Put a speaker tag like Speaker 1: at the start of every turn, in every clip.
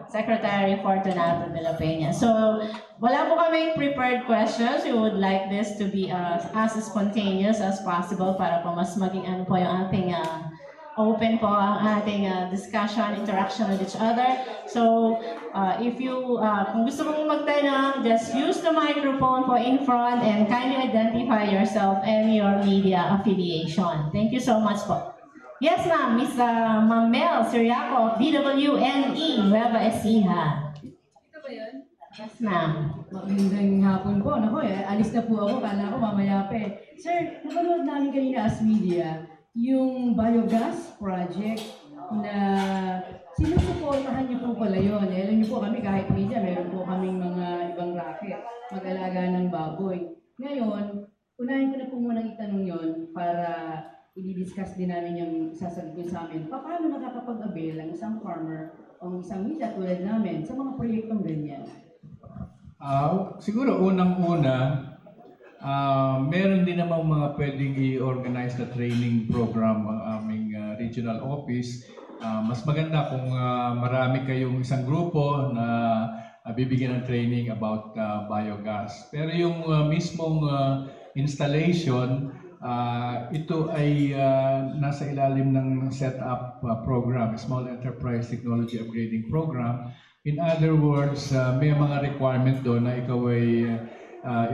Speaker 1: Secretary Fortunato de la Peña. So, wala po kaming prepared questions. We would like this to be as spontaneous as possible para po mas maging ano po yung ating open po ang ating discussion, interaction with each other. So, if you, kung gusto mong magtanong, just use the microphone po in front and kindly identify yourself and your media affiliation. Thank you so much po. Yes, ma'am. Miss Ma'am Mel Siriaco, DWNE, Nueva, Ecija.
Speaker 2: Ito ba yun?
Speaker 1: Yes, ma'am.
Speaker 2: Magandang hapon po. Naku, alis na po ako. Kala ko mamaya pa eh. Sir, napanood namin kanina as media yung biogas project na sinusuportahan niyo po pala yun. Alam niyo po kami kahit media, meron po kaming mga ibang racket, mag-alaga ng baboy. Ngayon, unahin ko na po munang itanong yun para i-discuss din namin yung sasagot sa amin. Paano nakakapag-avail ang isang farmer o isang media tulad namin sa mga proyektong ganyan?
Speaker 3: Siguro unang-una, meron din namang mga pwedeng i-organize na training program ang aming regional office. Mas maganda kung marami kayong isang grupo na bibigyan ng training about biogas. Pero yung mismong installation, ito ay nasa ilalim ng setup program, Small Enterprise Technology Upgrading Program. In other words, may mga requirement doon na ikaw ay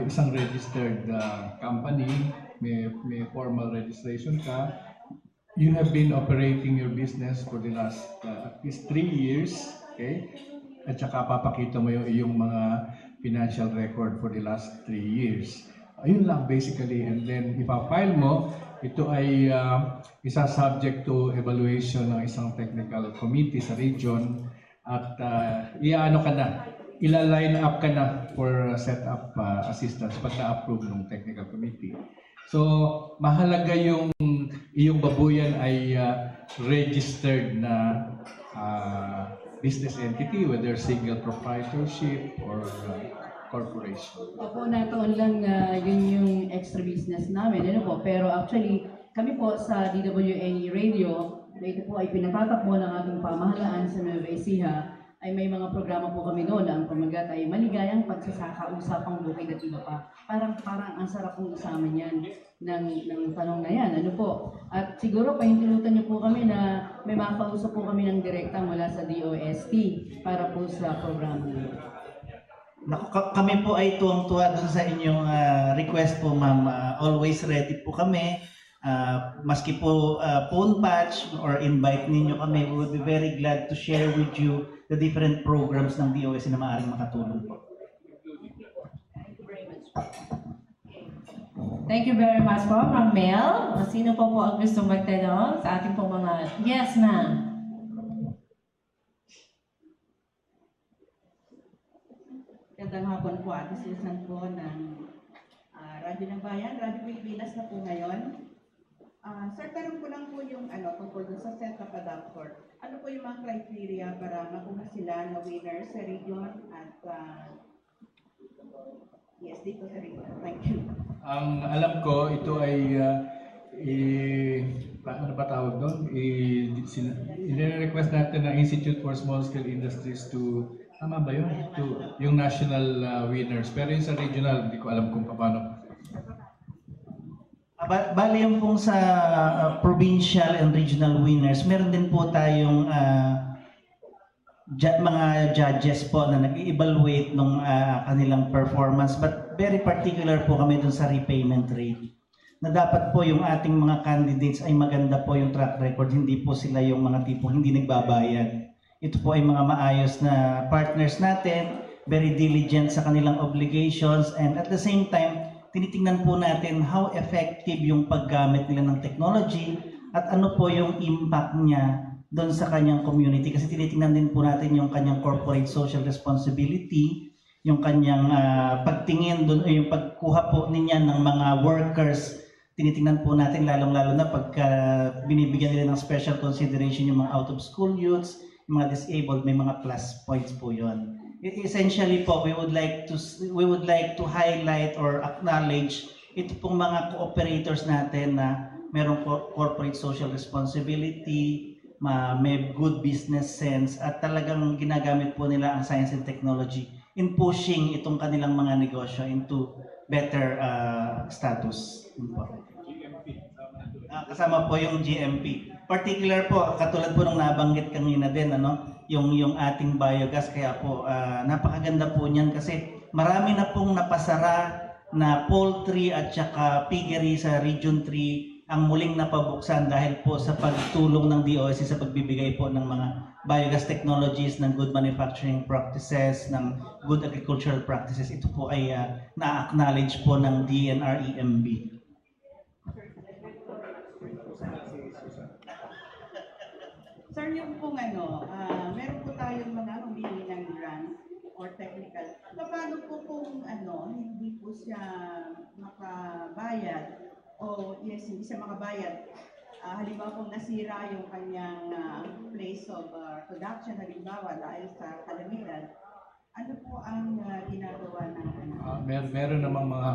Speaker 3: isang registered company, may formal registration ka. You have been operating your business for the last at least 3 years, okay? At saka papakita mo yung iyong mga financial record for the last 3 years. Ayun lang basically, and then ipa-file mo, ito ay isa subject to evaluation ng isang technical committee sa region at iaano ka na, ila-line up ka na for setup assistance pag na-approve ng technical committee. So, mahalaga yung iyong babuyan ay registered na business entity, whether single proprietorship or corporation.
Speaker 2: Opo, nataon lang yun yung extra business namin. Ano po? Pero actually, kami po sa DWNE Radio, na ito po ay pinatatakbo ng ating pamahalaan sa Nueva Ecija, ay may mga programa po kami doon na ang pamagat ay maligayang pagsasaka, usapang bukid at iba pa. Parang ang sarap pong kasama niyan ng tanong na yan. Ano po? At siguro pahintulutan niyo po kami na may makausap po kami ng direkta mula sa DOST para po sa programa niyo.
Speaker 4: Kami po ay tuwang-tuwa dun sa inyong request po, ma'am. Always ready po kami. Maski po phone patch or invite ninyo kami, we would be very glad to share with you the different programs ng DOST na maaaring makatulong po.
Speaker 1: Thank you very much po, Ma'am Mel. Sino po ang gusto magtanong sa ating po mga... Yes, ma'am.
Speaker 5: Gandang hapon po, Ate Susan po ng Radyo ng Bayan, Radyo Pilipinas na po ngayon. Sir, tanong ko lang po yung tungkol dun sa setup adapter. Ano po yung mga criteria para makuha sila na winner sa region at yes, dito sa region. Thank you.
Speaker 3: Ang alam ko, ito ay ano ba tawag doon? I-request natin ng Institute for Small Scale Industries to, tama ba yun? To, yung national winners. Pero yung sa regional, hindi ko alam kung paano.
Speaker 4: Bali yung pong sa provincial and regional winners, meron din po tayong mga judges po na nag-evaluate ng kanilang performance, but very particular po kami dun sa repayment rate. Na dapat po yung ating mga candidates ay maganda po yung track record, hindi po sila yung mga tipong hindi nagbabayad. Ito po ay mga maayos na partners natin, very diligent sa kanilang obligations, and at the same time, tinitingnan po natin how effective yung paggamit nila ng technology at ano po yung impact niya doon sa kanyang community. Kasi tinitingnan din po natin yung kanyang corporate social responsibility, yung kanyang pagtingin doon, yung pagkuha po niya ng mga workers. Tinitingnan po natin lalong-lalo na pagka binibigyan nila ng special consideration yung mga out-of-school youths, yung mga disabled, may mga plus points po yon. Essentially po, we would like to highlight or acknowledge ito pong mga cooperators natin na merong corporate social responsibility, may good business sense at talagang ginagamit po nila ang science and technology in pushing itong kanilang mga negosyo into better status. Kasama po yung GMP. Particular po, katulad po nung nabanggit kanina din, yung ating biogas, kaya po napakaganda po niyan kasi marami na pong napasara na poultry at saka piggery sa Region 3 ang muling napabuksan dahil po sa pagtulong ng DOST sa pagbibigay po ng mga biogas technologies, ng good manufacturing practices, ng good agricultural practices. Ito po ay na-acknowledge po ng DNR-EMB.
Speaker 5: Sir, yung pong meron po tayong mga humingi ng grants or technical. Paano po kung hindi po siya makabayad o hindi siya makabayad? Halimbawa kung nasira yung kanyang place of production, halimbawa dahil sa kalamidad, ano po ang ginagawa ng
Speaker 3: Meron namang mga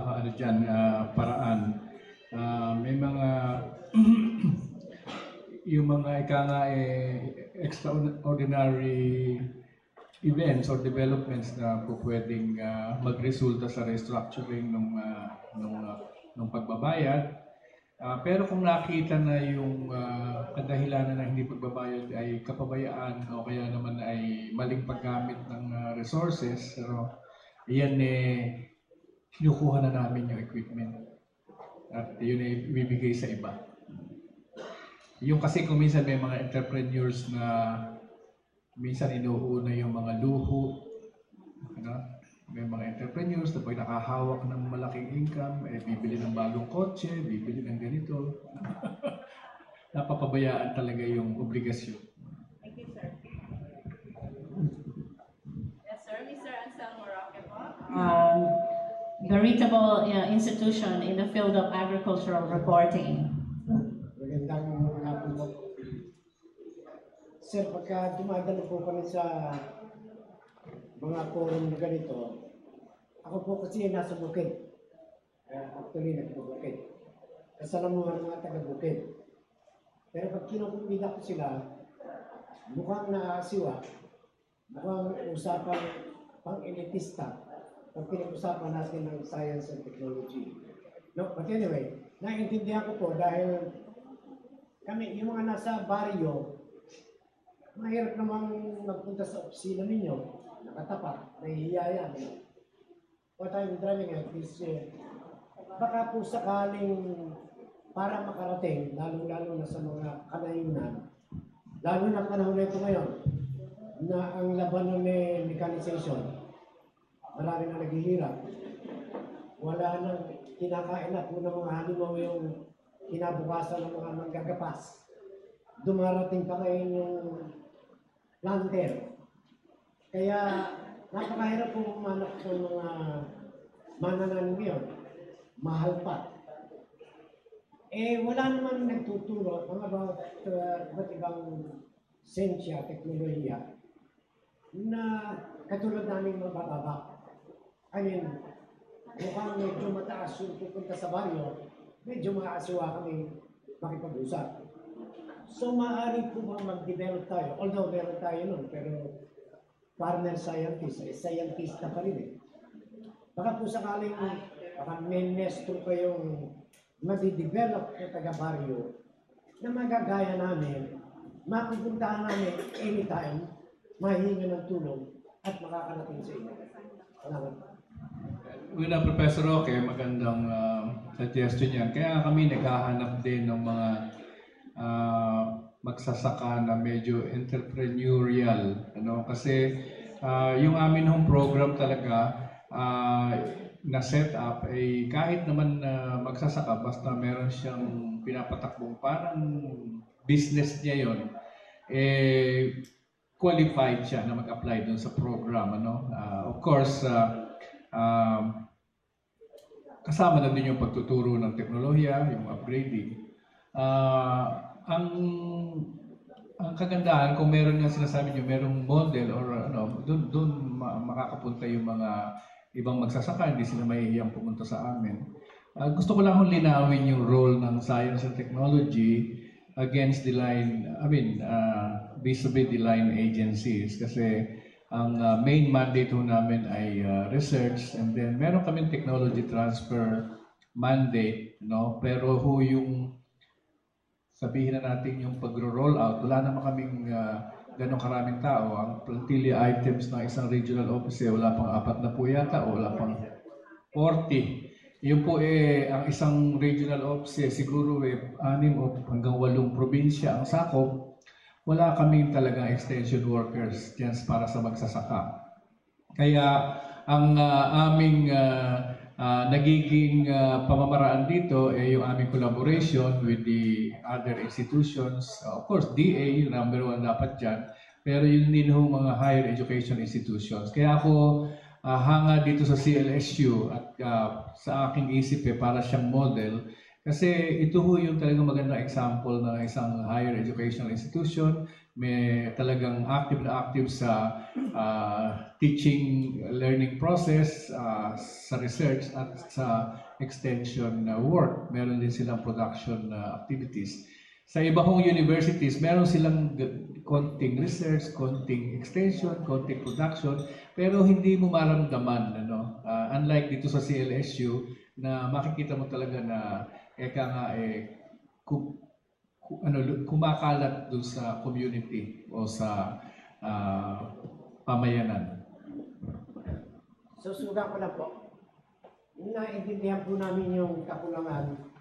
Speaker 3: paraan. May mga yung mga extraordinary events or developments na po pwedeng magresulta sa restructuring ng pagbabayad. Pero kung nakita na yung kadahilanan na hindi pagbabayad ay kapabayaan o kaya naman ay maling paggamit ng resources, pero iyan kinukuha na namin yung equipment at yun ay ibibigay sa iba. Yung kasi kung minsan may mga entrepreneurs na minsan inuuna yung mga luho, may mga entrepreneurs na pag nakahawak ng malaking income, bibili ng bagong kotse, bibili ng ganito. Napapabayaan talaga yung obligasyon.
Speaker 5: Thank you, sir.
Speaker 1: Yes, sir. Mr. Anselmo Roque po. Veritable institution in the field of agricultural reporting.
Speaker 6: Magandang hapon po. Sir, pagka dumadalo po kami sa mga forum na ganito, ako po kasi nasa bukid. Actually, nagbubukid. Kasalamuhan ng mga taga-bukid. Pero pag kinukupida ko sila, mukhang naasiwa, mukhang usapang pang-elitista pag pinag-usapan natin ng science and technology. No, but anyway, naiintindihan ko po dahil kami, yung mga nasa baryo, mahirap namang magpunta sa opisina ninyo, nakatapat, nahihiya yan. What I'm driving at is, baka po sakaling para makarating, lalo-lalo na sa mga kanayunan, lalo na panahon na ito ngayon, na ang laban ng mechanization, marami na naghihirap, wala nang kinakain na po ng mga halimaw yung kinabukasan ng mga manggagapas. Dumarating pa ngayon yung planter. Kaya napakahirap po umanap ng mga mananan ngayon. Mahal pa. Wala naman nagtuturo mga iba't ibang sensya, teknolohiya na katulad namin mabababa. I mean, mukhang medyo mataas yung pupunta sa baryo, medyo maasiwa kami makipag-usap. So, maaari po bang mag-develop tayo? Although meron tayo nun, pero farmer scientist, scientist na pa rin eh. Baka po sakaling, baka may nesto kayong madi-develop na taga-baryo na magagaya namin, mapupuntahan namin anytime, mahihinga ng tulong at makakarating sa inyo. Salamat.
Speaker 3: Una, Professor Roque, magandang suggestion yan. Kaya kami naghahanap din ng mga magsasaka na medyo entrepreneurial. Kasi yung amin home program talaga na set up ay kahit naman magsasaka, basta meron siyang pinapatakbong parang business niya yon, qualified siya na mag-apply dun sa program. Of course, kasama na din yung pagtuturo ng teknolohiya, yung upgrading. Ang kagandahan, kung meron nga sinasabi nyo, merong model or doon makakapunta yung mga ibang magsasaka, hindi sila mahihiyang pumunta sa amin. Gusto ko lang linawin yung role ng science and technology against the line, vis-a-vis the line agencies kasi ang main mandate ho namin ay research, and then meron kaming technology transfer mandate, no? Pero ho yung sabihin na natin yung pagro-roll out, wala naman kaming ganong karaming tao. Ang plantilla items ng isang regional office wala pang 4 na po yata o wala pang 40. Yun po ang isang regional office siguro 6 o hanggang 8 probinsya ang sakop. Wala kaming talagang extension workers dyan para sa magsasaka. Kaya ang aming nagiging pamamaraan dito ay yung aming collaboration with the other institutions. Of course, DA, yung number 1 dapat dyan. Pero yun din ho mga higher education institutions. Kaya ako hanga dito sa CLSU at sa aking isip para siyang model. Kasi ito ho yung talagang magandang example ng isang higher educational institution. May talagang active na active sa teaching, learning process, sa research at sa extension work. Meron din silang production activities. Sa iba kong universities, meron silang konting research, konting extension, konting production, pero hindi mo maramdaman. Unlike dito sa CLSU, na makikita mo talaga na kumakalat doon sa community o sa pamayanan.
Speaker 6: Susuga ko na po. Naintindihan po namin yung kakulangan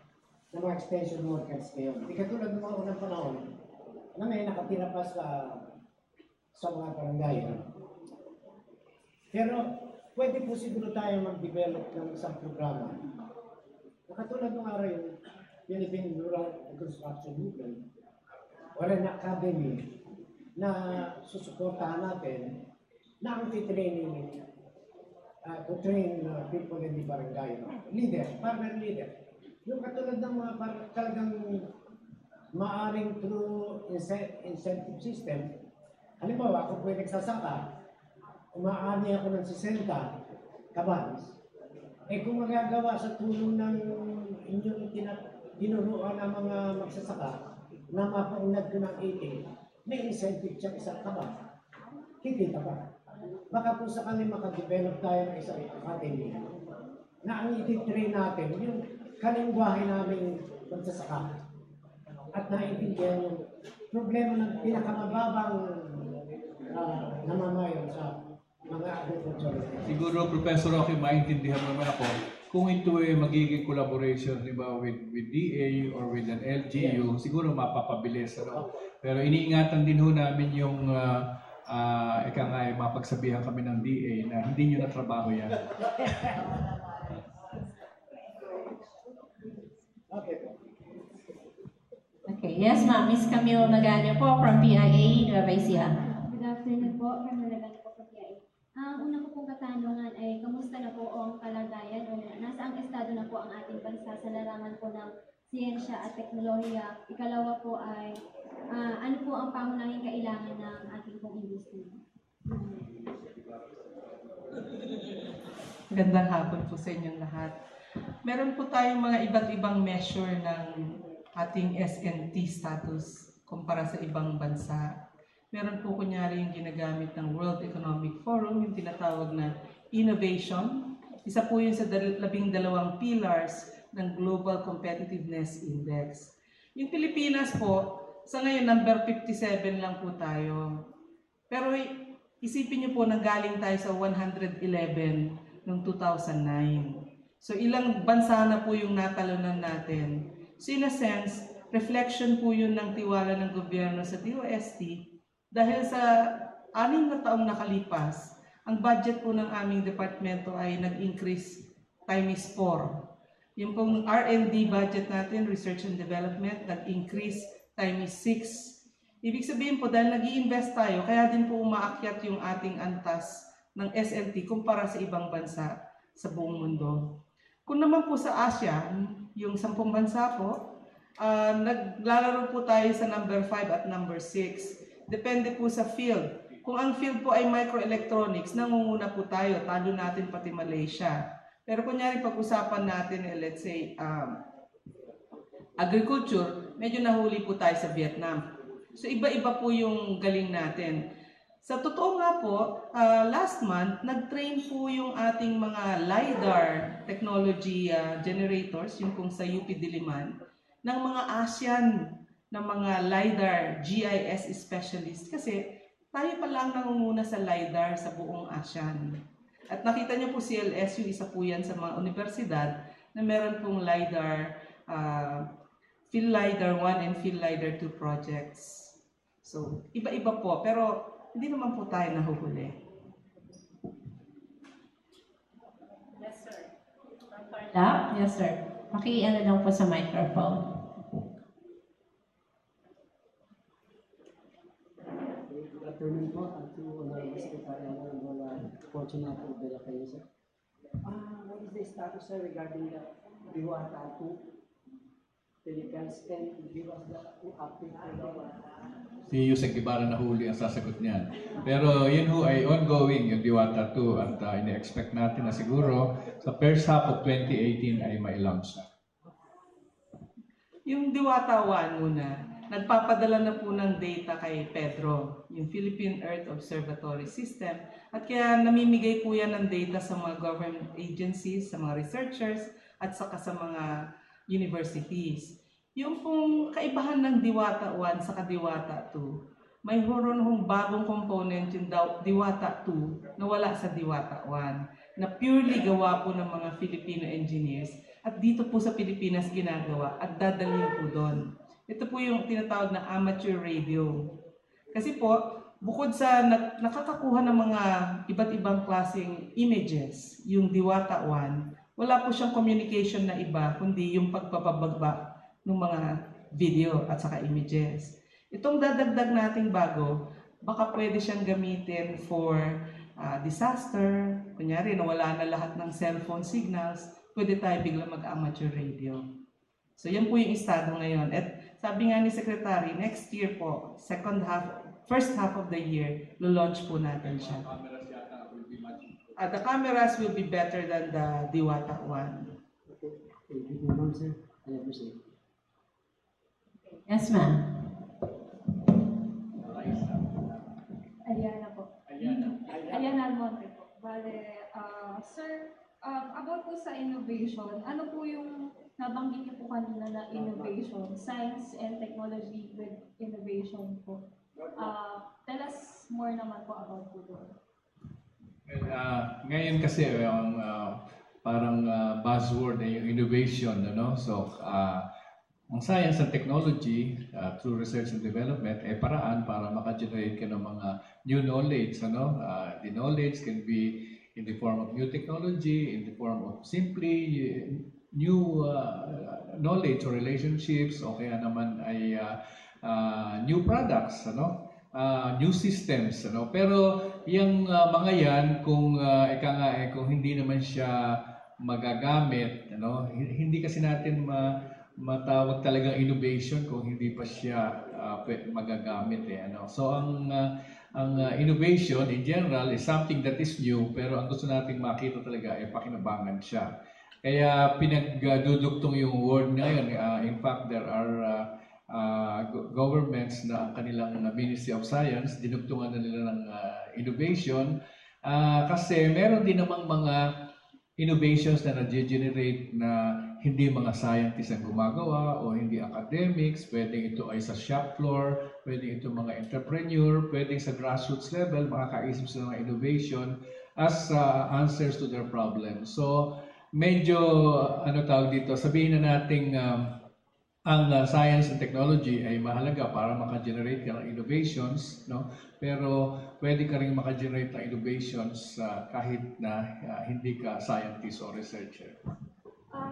Speaker 6: ng mga extension workers ngayon. Di katulad ng mga unang panahon na may nakatira pa sa mga barangay. Pero pwede po siguro tayo mag-develop ng isang programa. Katulad ng araw yung Philippine Rural Construction Movement, wala na academy na susuportahan natin na ang titraining to train people in the barangay. Leader, farmer leader. Yung katulad ng mga talagang maaring through incentive system, halimbawa, kung pwede nagsasaka, umaani ako ng 60 kabans, kung magagawa sa tulong ng inyong tinuruan ng mga magsasaka na mapaunlad ko ng 80, may incentive siyang isang kabans. Kikita pa. Baka po sakali makadevelop tayo ng isang academy na ang ititrain natin yung kalingwahe namin magsasaka at naiintindihan yung problema ng pinakamababang namamayon sa mga agriculture.
Speaker 3: Siguro, Professor Rocky, maintindihan naman ako kung ito ay magiging collaboration, di ba, with DA or with an LGU, siguro mapapabilis. Pero iniingatan din ho namin yung mapagsabihan kami ng DA na hindi nyo na trabaho yan.
Speaker 1: Okay, yes ma'am. Miss Camille Naganyo po from PIA, Nueva Ecija.
Speaker 7: Good afternoon po, Camille Naganyo po from PIA. Ang una ko pong katanungan ay kamusta na po ang kalagayan o nasaang estado na po ang ating bansa sa larangan po ng siyensya at teknolohiya. Ikalawa po ay ano po ang pangunahing kailangan ng ating pong industriya?
Speaker 8: Gandang hapon po sa inyong lahat. Meron po tayong mga iba't ibang measure ng ating SNT status kumpara sa ibang bansa. Meron po kunyari yung ginagamit ng World Economic Forum, yung tinatawag na innovation. Isa po yun sa 12 pillars ng Global Competitiveness Index. Yung Pilipinas po, sa ngayon number 57 lang po tayo. Pero isipin niyo po na galing tayo sa 111 noong 2009. So ilang bansa na po yung natalunan natin. So in a sense, reflection po yun ng tiwala ng gobyerno sa DOST dahil sa 6 na taong nakalipas, ang budget po ng aming departamento ay nag-increase times 4. Yung pong R&D budget natin, Research and Development, nag-increase times 6. Ibig sabihin po, dahil nag-i-invest tayo, kaya din po umaakyat yung ating antas ng SLT kumpara sa ibang bansa sa buong mundo. Kung naman po sa ASEAN, yung 10 bansa po, naglalaro po tayo sa number 5 at number 6. Depende po sa field. Kung ang field po ay microelectronics, nangunguna po tayo, talo natin pati Malaysia. Pero kunyari pag-usapan natin, let's say, agriculture, medyo nahuli po tayo sa Vietnam. So iba-iba po yung galing natin. Sa totoo nga po, last month, nag-train po yung ating mga LiDAR technology generators, yung kung sa UP Diliman, ng mga ASEAN na mga LiDAR GIS specialist. Kasi tayo pa lang nangunguna sa LiDAR sa buong ASEAN. At nakita niyo po CLSU, isa po yan sa mga universidad na meron pong LiDAR, PhilLiDAR 1 and PhilLiDAR 2 projects. So, iba-iba po, pero hindi naman po tayo nahuhuli.
Speaker 1: Yes, sir. Yes, sir. Paki-ano lang po sa microphone.
Speaker 9: Good afternoon po. At to Honorable Secretary Honorable Fortunato de la Calle, sir. What is the status, sir, regarding the DOST-STII Philippines? Can you give us the update on
Speaker 3: Si Yusek Ibarra na huli ang sasagot niyan. Pero yun ho ay ongoing yung DOST-2 at ina-expect natin na siguro sa first half of 2018 ay mai-launch na.
Speaker 8: Yung DOST-1 muna, nagpapadala na po ng data kay Pedro, yung Philippine Earth Observatory System. At kaya namimigay po yan ng data sa mga government agencies, sa mga researchers, at saka sa mga universities. Yung pong kaibahan ng DOST-1 sa DOST-2, may horon hong bagong component yung DOST-2 na wala sa DOST-1, na purely gawa po ng mga Filipino engineers at dito po sa Pilipinas ginagawa at dadalhin po doon. Ito po yung tinatawag na amateur radio. Kasi po, bukod sa nakakakuha ng mga iba't ibang klaseng images, yung DOST-1, wala po siyang communication na iba, kundi yung pagpapabagba ng mga video at saka images. Itong dadagdag nating bago, baka pwede siyang gamitin for disaster. Kunyari, nawala na lahat ng cellphone signals, pwede tayo bigla mag-amateur radio. So yan po yung estado ngayon. At sabi nga ni Secretary, next year po, first half of the year, launch po natin siya. The cameras will be better than the DOST-1.
Speaker 9: Okay. Thank you, ma'am, sir. I appreciate it.
Speaker 1: Yes, ma'am.
Speaker 10: Ariana po. Ariana Almonte po. Bale, sir, about po sa innovation, ano po yung nabanggit niyo po kanina na innovation, science and technology with innovation po? Tell us more naman po about po doon.
Speaker 3: Ngayon kasi ang parang buzzword ay yung innovation, ano? So, ang science and technology through research and development ay paraan para maka-generate ka ng mga new knowledge, ano? The knowledge can be in the form of new technology, in the form of simply new knowledge or relationships, o kaya naman ay new products, ano? New systems, ano? Pero yung mga yan, kung kung hindi naman siya magagamit, ano? Hindi kasi natin matawag talagang innovation kung hindi pa siya magagamit, ano? So ang innovation in general is something that is new, pero ang gusto nating makita talaga ay pakinabangan siya. Kaya pinagduduktong yung word ngayon. In fact, there are governments na ang kanilang Ministry of Science, dinugtungan na nila ng innovation kasi meron din namang mga innovations na nag-generate na hindi mga scientists ang gumagawa o hindi academics, pwedeng ito ay sa shop floor, pwedeng ito mga entrepreneur, pwedeng sa grassroots level, makakaisip sila ng innovation as answers to their problems. So, medyo, sabihin na nating ang science and technology ay mahalaga para maka-generate ka ng innovations, no? Pero pwede ka rin maka-generate ng innovations kahit na hindi ka scientist or researcher.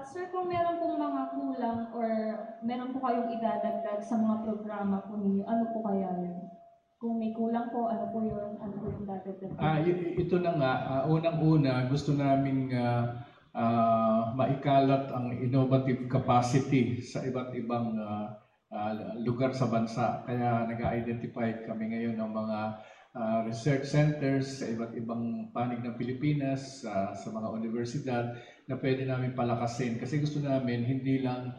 Speaker 10: Sir, kung meron pong mga kulang or meron po kayong idadagdag sa mga programa po ninyo, ano po kaya yun? Kung may kulang po, ano po yun? Ano po yung dadagdag?
Speaker 3: Ito na nga, unang-una, gusto naming maikalat ang innovative capacity sa iba't ibang lugar sa bansa. Kaya nag-identify kami ngayon ng mga research centers sa iba't ibang panig ng Pilipinas, sa mga universidad na pwede namin palakasin. Kasi gusto namin hindi lang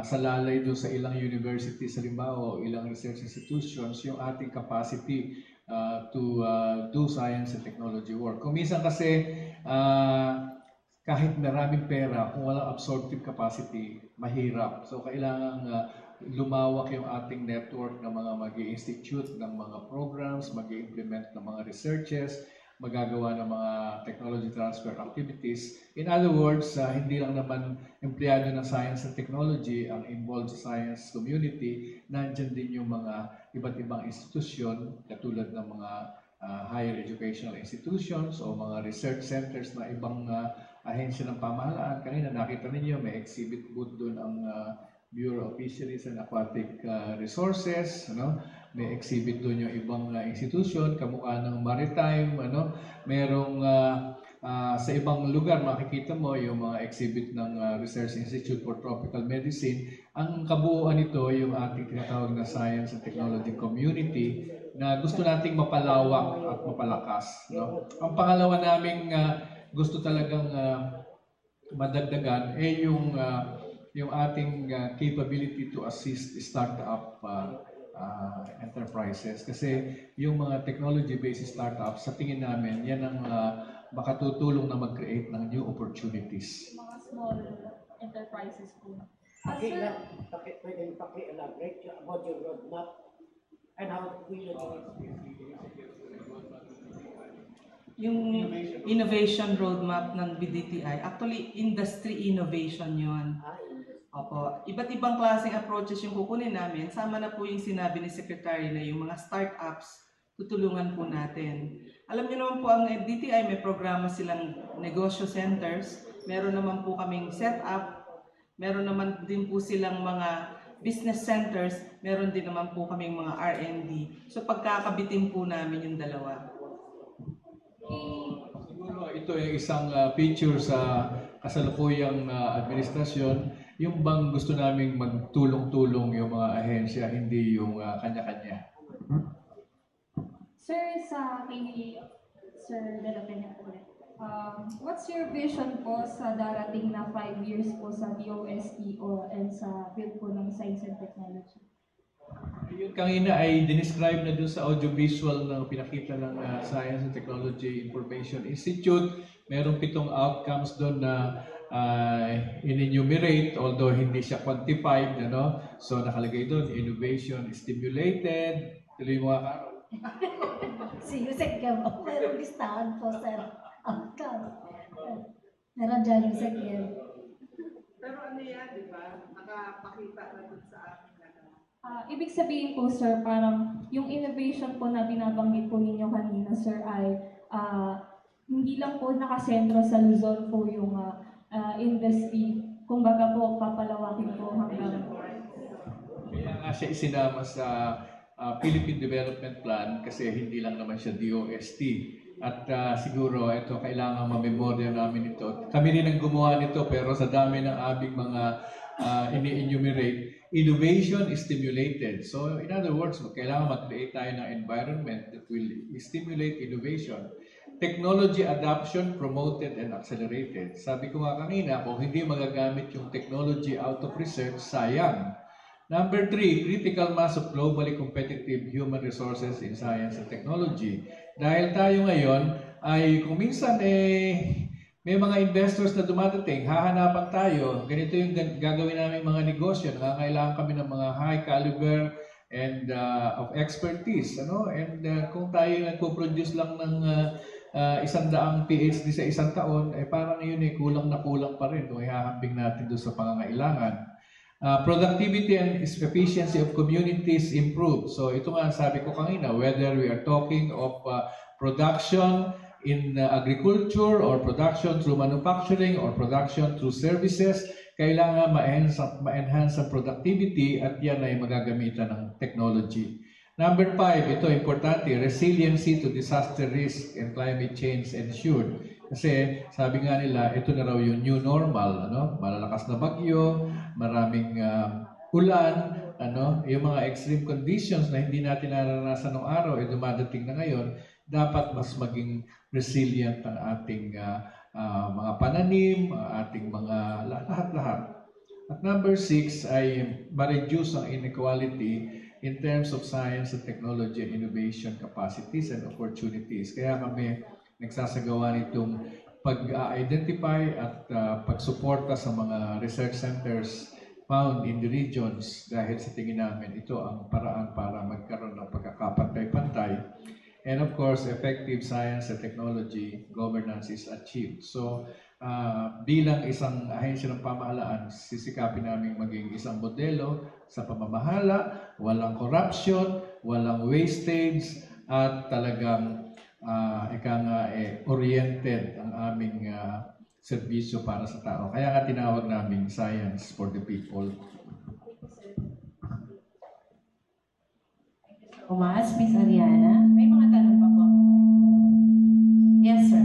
Speaker 3: salalay doon sa ilang universities, halimbawa, o ilang research institutions, yung ating capacity to do science and technology work. Kung minsan kasi, kahit maraming pera, kung walang absorptive capacity, mahirap. So, kailangan lumawak yung ating network ng mga mag-i-institute ng mga programs, mag-i-implement ng mga researches, magagawa ng mga technology transfer activities. In other words, hindi lang naman empleyado ng science and technology ang involved sa science community, nandiyan din yung mga iba't ibang institusyon, katulad ng mga higher educational institutions o mga research centers na ibang ahensya ng pamahalaan. Kanina nakita ninyo, may exhibit booth doon ang Bureau of Fisheries and Aquatic Resources, may exhibit doon yung ibang institution, kamukha ng maritime, merong sa ibang lugar makikita mo yung mga exhibit ng Research Institute for Tropical Medicine. Ang kabuuan nito yung ating tinatawag na Science and Technology Community na gusto nating mapalawak at mapalakas. Ang pangalawa naming gusto talagang madagdagan ay yung ating capability to assist startup enterprises. Kasi yung mga technology-based startups, sa tingin namin, yan ang makatutulong na mag-create ng new opportunities.
Speaker 10: Mga small enterprises po.
Speaker 6: Pwede paki-elaborate about your roadmap and how we will do it.
Speaker 8: Yung innovation roadmap ng BDTI, actually industry innovation yon. Opo, iba't ibang klaseng approaches yung kukunin namin. Sama na po yung sinabi ni Secretary na yung mga startups, tutulungan po natin. Alam niyo naman po, ang DTI may programa silang negosyo centers. Meron naman po kaming setup. Meron naman din po silang mga business centers. Meron din naman po kaming mga R&D. So pagkakabitin po namin yung dalawa.
Speaker 3: Siguro ito yung isang feature sa kasalukuyang administrasyon. Yung bang gusto naming magtulong-tulong yung mga ahensya, hindi yung kanya-kanya.
Speaker 10: Sir, Sir De La Peña po ulit. What's your vision po sa darating na 5 years po sa DOST and sa field po ng Science and Technology?
Speaker 3: Yung kanina ay dinescribe na dun sa audiovisual na pinakita ng Science and Technology Information Institute. Merong 7 outcomes doon na in-enumerate, although hindi siya quantified, So nakalagay doon, innovation stimulated. Tuloy mo nga, Carol.
Speaker 11: Si Yusek Gabo, meron listahan po sa outcome. Meron dyan Yusek Gabo.
Speaker 5: Pero ano yan, di ba? Nakapakita na dun sa akin na
Speaker 10: Ibig sabihin po, sir, parang yung innovation po na binabanggit po ninyo kanina, sir, ay hindi lang po nakasentro sa Luzon po yung industry. Kumbaga po, papalawakin po hanggang...
Speaker 3: Kaya nga siya isinama sa Philippine Development Plan kasi hindi lang naman siya DOST. At siguro ito kailangan mamemorya namin ito. Kami rin ang gumawa nito pero sa dami ng aming mga ini-enumerate, innovation is stimulated. So in other words, kailangan mag-create tayo ng environment that will stimulate innovation. Technology adoption promoted and accelerated. Sabi ko nga kanina, kung hindi magagamit yung technology out of research, sayang. Number 3, critical mass of globally competitive human resources in science and technology. Dahil tayo ngayon ay kung minsan may mga investors na dumadating, hahanapan tayo, ganito yung gagawin namin mga negosyo, nangangailangan kami ng mga high caliber and of expertise. And kung tayo nagpo-produce lang ng 100 PhD sa isang taon, parang yun kulang na kulang pa rin kung ihahambing natin doon sa pangangailangan. Productivity and efficiency of communities improve. So ito nga sabi ko kanina, whether we are talking of production in agriculture or production through manufacturing or production through services, kailangan ma-enhance ang productivity at yan ay magagamitan ng technology. Number 5, ito importante, resiliency to disaster risk and climate change ensured. Kasi sabi nga nila, ito na raw yung new normal, malalakas na bagyo, maraming ulan, yung mga extreme conditions na hindi natin naranasan noong araw, dumadating na ngayon, dapat mas maging resilient ang ating mga pananim, ating mga lahat-lahat. At number 6 ay ma-reduce ang inequality in terms of science and technology and innovation capacities and opportunities. Kaya kami nagsasagawa nitong pag-identify at pagsuporta sa mga research centers found in the regions dahil sa tingin namin ito ang paraan para magkaroon ng pagkakapantay-pantay. And of course, effective science and technology governance is achieved. So, bilang isang ahensya ng pamahalaan, sisikapin namin maging isang modelo sa pamamahala, walang corruption, walang wastage, at talagang oriented ang aming serbisyo para sa tao. Kaya nga tinawag namin Science for the People.
Speaker 1: Tomas, Miss Ariana, may mga tanong pa po? Yes, sir.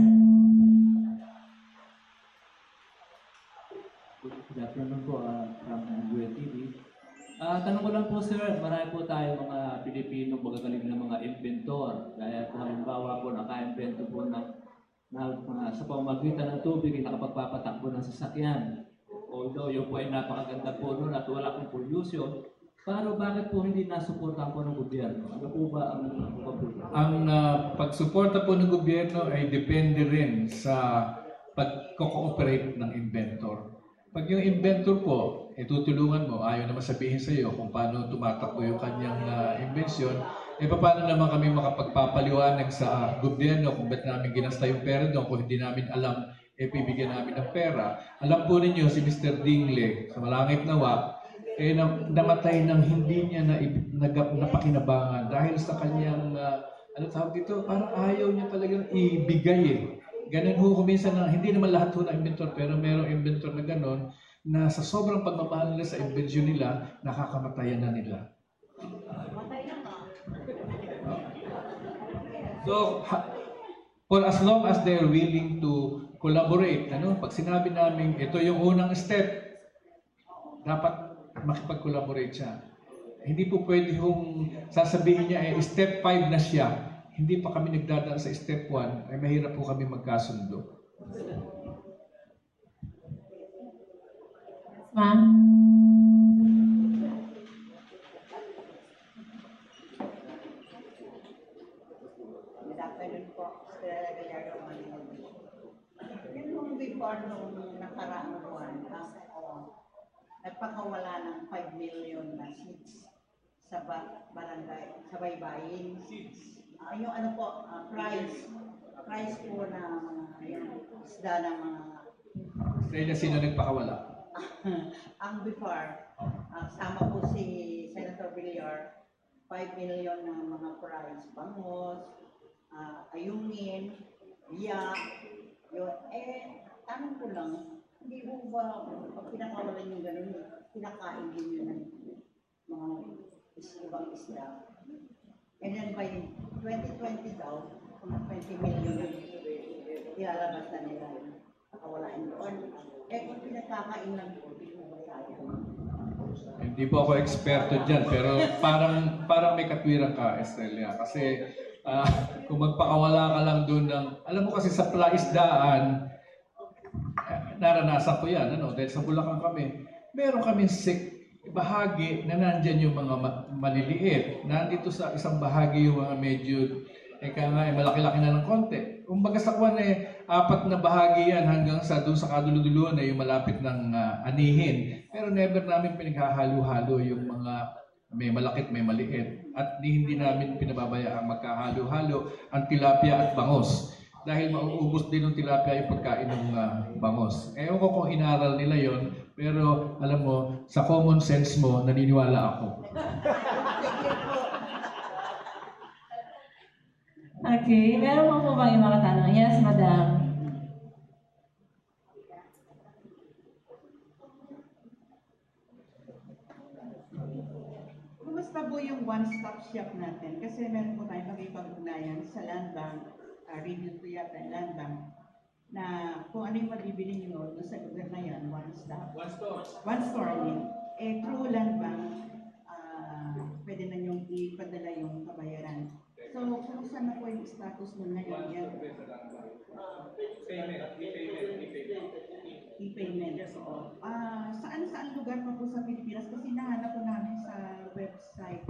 Speaker 12: Good afternoon po from Nueva TV. Tanong ko lang po sir, marami po tayo mga Pilipino magagaling na mga inventor. Gaya po halimbawa po naka-invento po sa pamamagitan ng tubig ay nakapagpapatakbo ng sasakyan. Although yun po ay napakaganda po noon at wala pong pollution, pero bakit po hindi nasuportahan po ng gobyerno? Ano po ba ang pagsuporta?
Speaker 3: Ang pagsuporta po ng gobyerno ay depende rin sa pag-cooperate ng inventor. Pag yung inventor po, tutulungan mo, ayaw naman sabihin sa iyo kung paano tumatakbo yung kanyang invention, paano naman kami makapagpapaliwanag sa gobyerno kung ba't namin ginasta yung pera doon, kung hindi namin alam, bibigyan namin ng pera. Alam po ninyo, si Mr. Dingle, sa Malangit Nawa, namatay ng hindi niya napakinabangan dahil sa kanyang, parang ayaw niya talagang ibigay Ganun ho kuminsan na, hindi naman lahat ho na inventor, pero merong inventor na gano'n na sa sobrang pagmamahal nila sa invention nila, nakakamatayan na nila. So, for as long as they're willing to collaborate, pag sinabi namin, ito yung unang step, dapat makipag-collaborate siya. Hindi po pwede yung sasabihin niya, step 5 na siya. Hindi pa kami nagdadaan sa step 1, ay mahirap po kami magkasundo.
Speaker 1: Ma'am?
Speaker 5: Good afternoon po, Mr. Gallardo Manila. Yan nung before nung nakaraang buwan, nagpakawala ng 5 million na seeds sa barangay, sa baybayin. Yung price po na mga isda ng mga...
Speaker 3: Kaya sino nagpakawala?
Speaker 5: Ang before, sama po si Senator Villar, 5 million ng mga price, bangos, ayungin, biyak, yun. Tanong ko lang, hindi mo ba, pag pinakawalan yung gano'n, pinakain din yun ng mga ibang isda. And then by 2020 daw, 20 million na ilalabas na nila yun. Nakawalain doon. Kung pinagkakain lang po, hindi mo masayang.
Speaker 3: Hindi po ako eksperto dyan, pero parang may katwiran ka, Estrella. Kasi kung magpakawala ka lang doon ng... Alam mo kasi sa plaisdaan, naranasan ko yan, dahil sa Bulacan kami, meron kami bahagi na nandyan yung mga maliliit. Nandito sa isang bahagi yung mga medyo, malaki-laki na ng konti. Kung baga sa kwan 4 na bahagi yan hanggang sa doon sa kaduluduluan yung malapit ng anihin. Pero never namin pinaghahalo-halo yung mga may malakit, may maliit. At hindi namin pinababayaan magkahalo-halo ang tilapia at bangos. Dahil mauubos din ng tilapia yung pagkain ng bangos. Ewan ko kung inaral nila yon, pero alam mo, sa common sense mo, naniniwala ako.
Speaker 1: Okay, meron mo po bang yung mga tanong? Yes, madam.
Speaker 5: Kumusta po yung one-stop shop natin? Kasi meron po tayong pag-ugnayan sa land bank, review po yata yung land bank, na kung ano yung mabibili nyo doon sa lugar na yan, one-stop. One store, I mean. Through land bank, pwede na nyong ipadala yung kabayaran. So, kumusta na po yung status nun ngayon? Yan. E-payment. So, saan lugar pa po sa Pilipinas? Kasi nahanap po namin sa website.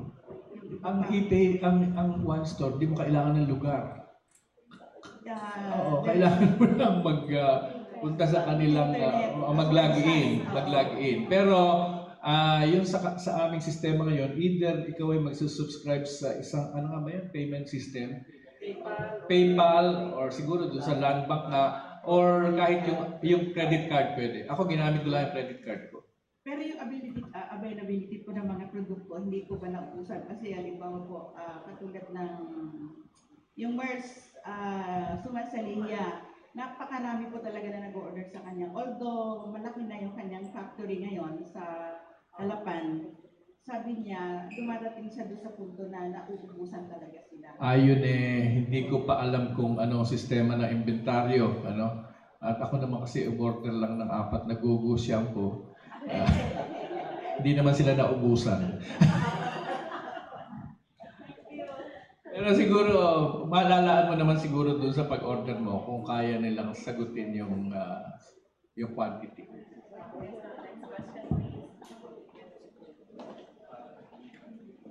Speaker 5: Yung iba
Speaker 3: Ang
Speaker 5: pa.
Speaker 3: ePay, ang one store, di mo kailangan ng lugar. Oo,
Speaker 5: There-
Speaker 3: kailangan mo lang punta sa kanilang mag-log in. Pero yung sa aming sistema ngayon, either ikaw ay magsusubscribe sa isang ano nga ba yan, payment system, PayPal or siguro doon sa land bank na, or kahit yung credit card pwede. Ako ginamit ko lang yung credit card ko.
Speaker 5: Pero yung availability po ng mga produkto, hindi po ba nauusan? Kasi halimbawa po, katulad ng yung MERS Sumansaliya, napakarami po talaga na nag-order sa kanya. Although malaki na yung kanyang factory ngayon sa Halapan, sabi niya, dumarating siya doon sa punto na nauubusan talaga sila.
Speaker 3: Ayun hindi ko pa alam kung ano ang sistema ng inventaryo. At ako naman kasi order lang ng 4 na Gugu shampoo. Hindi naman sila naubusan. Pero siguro, malalaan mo naman siguro doon sa pag-order mo kung kaya nilang sagutin yung quantity.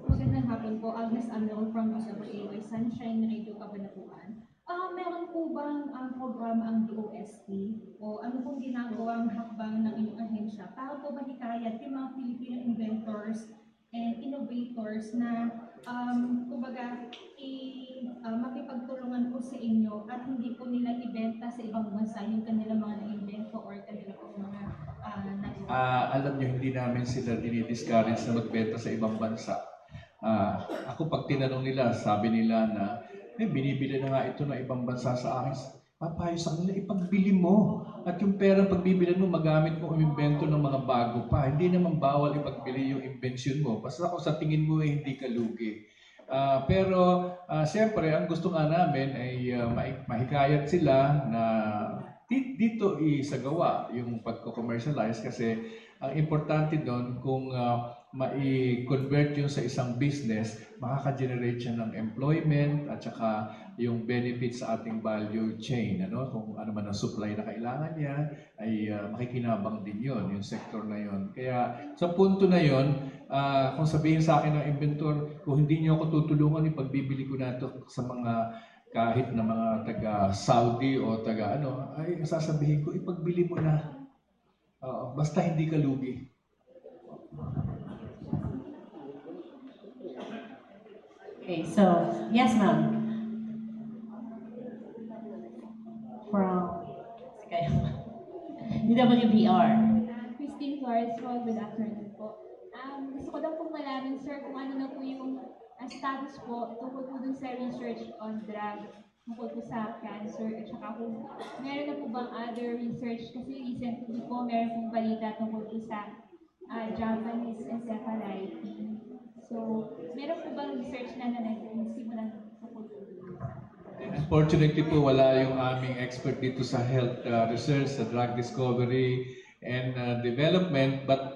Speaker 10: Magandang hapon po, Agnes Amnol from DOST-STII, Sunshine Radio Kabanapuan. Meron po bang programa ang DOST o ano pong ginagawang hakbang ng inyong ahensya para po mahikayat yung mga Filipino inventors and innovators na kumbaga makipagtulungan po sa inyo at hindi po nila ibenta sa ibang bansa yung kanilang mga na-invento or kanilang mga
Speaker 3: Alam nyo, hindi namin sila dinidiscourage na magbenta sa ibang bansa. Ako pag tinanong nila, sabi nila na binibili na nga ito ng ibang bansa sa akin. Papayo sa kanila, ipagbili mo. At yung perang pagbibilan mo, magamit mo umimbento ng mga bago pa. Hindi naman bawal ipagbili yung invention mo. Basta kung sa tingin mo hindi ka lugi. Pero siyempre, ang gusto nga namin ay mahikayat sila na dito isagawa yung pagko-commercialize kasi ang importante doon kung mai-convert yun sa isang business, makaka-generate siya ng employment at saka yung benefits sa ating value chain. Kung ano man ang supply na kailangan niya, ay makikinabang din yun, yung sector na yun. Kaya sa punto na yun, kung sabihin sa akin ng inventor, kung hindi niyo ako tutulungan, ipagbibili ko na ito sa mga kahit na mga taga-Saudi o taga-ano, ay sasabihin ko, ipagbili mo na. Basta hindi ka lugi.
Speaker 1: Okay, so, yes ma'am. From DWBR.
Speaker 7: Christine Flores po, good afternoon po. Gusto ko daw pong malaman, sir, kung ano na po yung status po tungkol po dun sa research on drug, tungkol po sa cancer, at saka kung meron na po bang other research, kasi recently po meron pong balita tungkol po sa Japanese encephalitis. So, meron po bang research na nagsimulan tungkol po dun?
Speaker 3: Unfortunately po, wala yung aming expert dito sa health research, sa drug discovery and development. But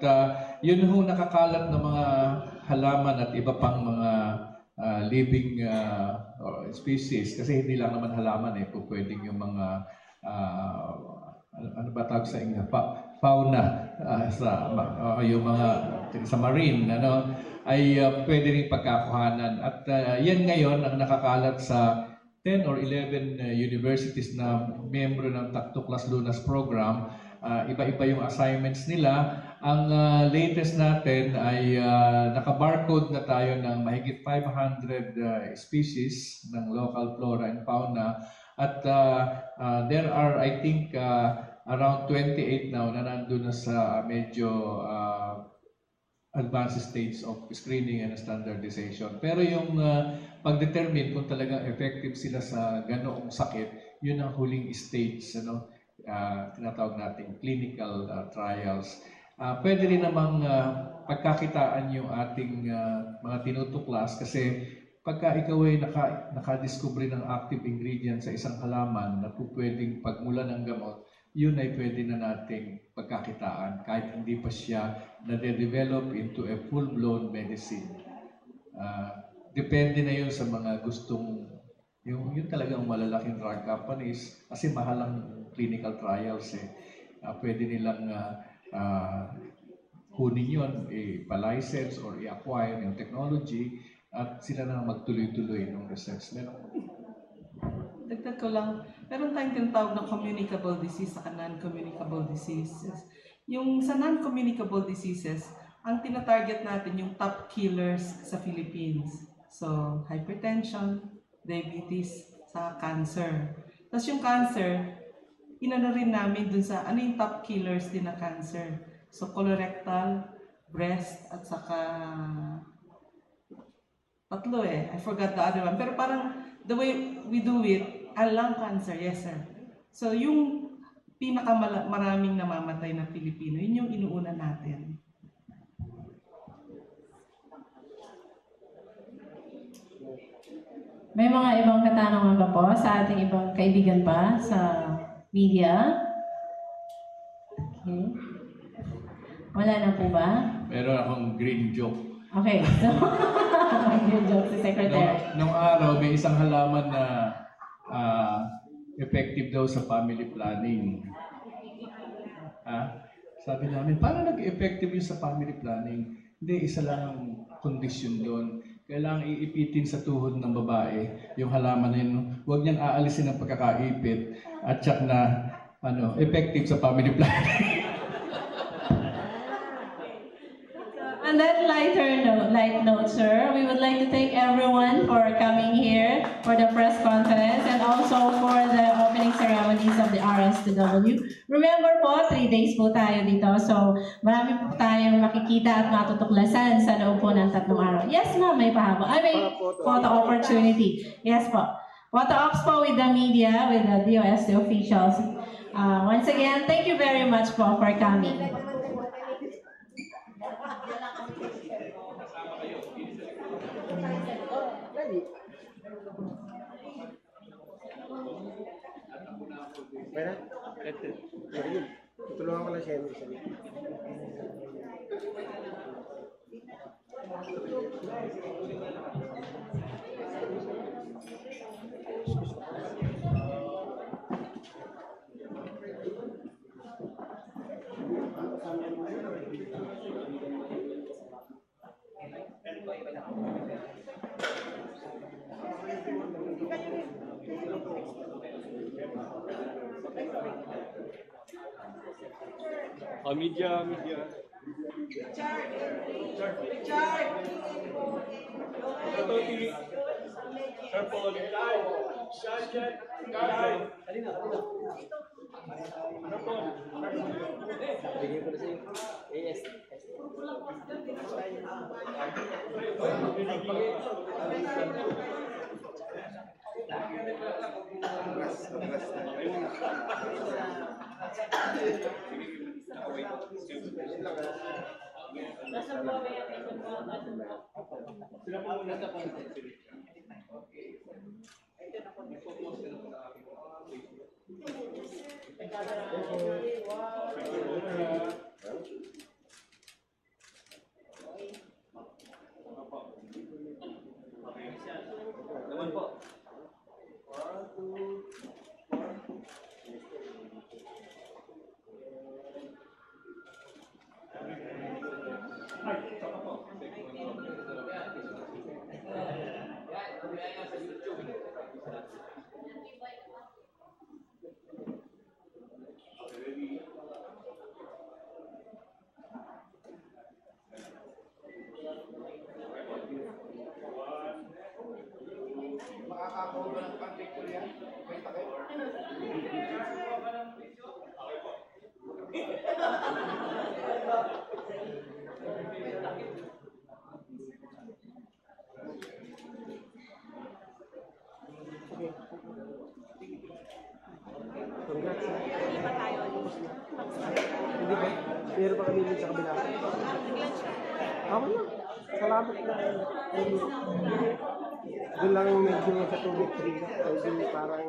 Speaker 3: yun ho nakakalat ng mga halaman at iba pang mga living species. Kasi hindi lang naman halaman kung pwedeng yung mga ano ba tawag sa inyo? Fauna yung mga sa marine ay pwede rin pagkakuhanan. At yan ngayon ang nakakalat sa 10 or 11 universities na miyembro ng Taktuklas Lunas program. Iba-iba yung assignments nila. Ang latest natin ay naka-barcode na tayo ng mahigit 500 species ng local flora and fauna. At there are, I think, around 28 now na nandun na sa medyo advanced stage of screening and standardization. Pero yung pag-determine kung talagang effective sila sa ganoong sakit, yun ang huling stage, tinatawag natin clinical trials. Pwede rin namang pagkakitaan yung ating mga tinutuklas kasi pagka ikaw ay nakadiscovery ng active ingredient sa isang halaman na pwedeng pagmulan ng gamot, yun ay pwede na nating pagkakitaan kahit hindi pa siya na-develop into a full-blown medicine. depende na yun sa mga gustong, yung talagang malalaking drug companies, kasi mahal ang clinical trials eh. Pwede nilang kunin yun, pa-license or i-acquire yung technology at sila na magtuloy-tuloy ng research.
Speaker 8: Dagdag ko lang, meron tayong tinatawag na communicable disease at non-communicable diseases. Yung sa non-communicable diseases, ang tinatarget natin yung top killers sa Philippines. So, hypertension, diabetes, sa cancer. Tapos yung cancer, inano rin namin dun sa ano yung top killers din na cancer. So, colorectal, breast, at saka tatlo I forgot the other one. Pero parang the way we do it, lung cancer, yes sir. So, yung pinakamaraming namamatay na Pilipino, yun yung inuuna natin.
Speaker 1: May mga ibang katanungan pa po sa ating ibang kaibigan pa sa media? Okay. Wala na po ba?
Speaker 3: Meron akong green joke.
Speaker 1: Okay. So, green joke si Secretary.
Speaker 3: Nung araw, may isang halaman na effective daw sa family planning. Sabi namin, paano nag-effective yun sa family planning? Hindi, isa lang ang kondisyon doon. Kailangan iipitin sa tuhod ng babae yung halaman na yun. Huwag niyang aalisin ang pagkakaipit at tsak na effective sa family planning.
Speaker 1: On that light note, sir, we would like to thank everyone for coming here for the press conference and also for the opening ceremonies of the RSTW. Remember po, 3 days po tayo dito. So, marami po tayong makikita at matutuklasan sa loob po ng 3 araw. Yes, ma'am, may pahaba. May photo opportunity. Yes po. Photo ops po with the media, with the DOST officials. Once again, thank you very much po for coming.
Speaker 6: Tutulungan ko lang siya.
Speaker 13: Media. Naman po.
Speaker 9: Hindi ba? Meron pa kami dito sa kabila. Ako na. Salamat na. Doon lang medyo sa tubig 3. Parang